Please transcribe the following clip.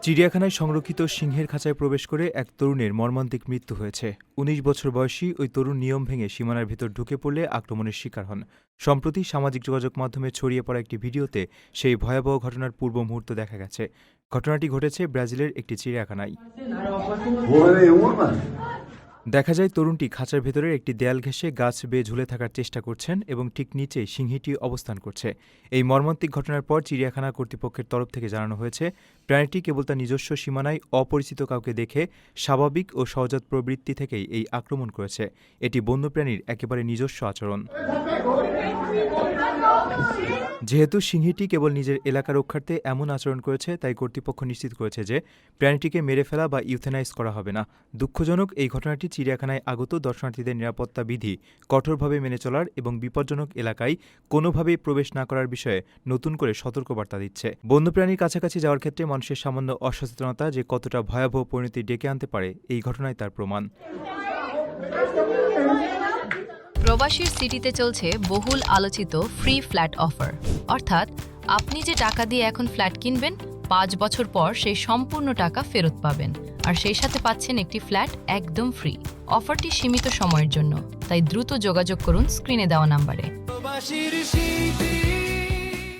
চিড়িয়াখানায় সংরক্ষিত সিংহের খাঁচায় প্রবেশ করে এক তরুণের মর্মান্তিক মৃত্যু হয়েছে। ১৯ বছর বয়সী ওই তরুণ নিয়ম ভেঙে সীমানার ভেতর ঢুকে পড়লে আক্রমণের শিকার হন। সম্প্রতি সামাজিক যোগাযোগ মাধ্যমে ছড়িয়ে পড়া একটি ভিডিওতে সেই ভয়াবহ ঘটনার পূর্ব মুহূর্ত দেখা গেছে। ঘটনাটি ঘটেছে ব্রাজিলের একটি চিড়িয়াখানায়। দেখা যায় তরুণটি খাঁচার ভেতরের একটি দেয়াল ঘেঁষে গাছ বেয়ে ঝুলে থাকার চেষ্টা করছেন এবং ঠিক নিচেই সিংহীটি অবস্থান করছে। এই মর্মান্তিক ঘটনার পর চিড়িয়াখানা কর্তৃপক্ষের তরফ থেকে জানানো হয়েছে, প্রাণীটি কেবল তার নিজস্ব সীমানায় অপরিচিত কাউকে দেখে স্বাভাবিক ও সহজাত প্রবৃত্তি থেকেই এই আক্রমণ করেছে। এটি বন্যপ্রাণীর একেবারে নিজস্ব আচরণ। যেহেতু সিংহীটি কেবল নিজের এলাকা রক্ষার্থে এমন আচরণ করেছে, তাই কর্তৃপক্ষ নিশ্চিত করেছে যে প্রাণীটিকে মেরে ফেলা বা ইউথেনাইজ করা হবে না। দুঃখজনক এই ঘটনাটি চিড়িয়াখানায় আগত দর্শনার্থীদের নিরাপত্তা বিধি কঠোরভাবে মেনে চলার এবং বিপজ্জনক এলাকায় কোনোভাবেই প্রবেশ না করার বিষয়ে নতুন করে সতর্কবার্তা দিচ্ছে। বন্যপ্রাণীর কাছাকাছি যাওয়ার ক্ষেত্রে মানুষের সামান্য অসচেতনতা যে কতটা ভয়াবহ পরিণতি ডেকে আনতে পারে, এই ঘটনায় তার প্রমাণ। প্রবাসীর সিটিতে চলছে বহুল আলোচিত ফ্রি ফ্ল্যাট অফার, অর্থাৎ আপনি যে টাকা দিয়ে এখন ফ্ল্যাট কিনবেন ৫ বছর পর সেই সম্পূর্ণ টাকা ফেরত পাবেন, আর সেই সাথে পাচ্ছেন একটি ফ্ল্যাট একদম ফ্রি। অফারটি সীমিত সময়ের জন্য, তাই দ্রুত যোগাযোগ করুন স্ক্রিনে দেওয়া নাম্বারে।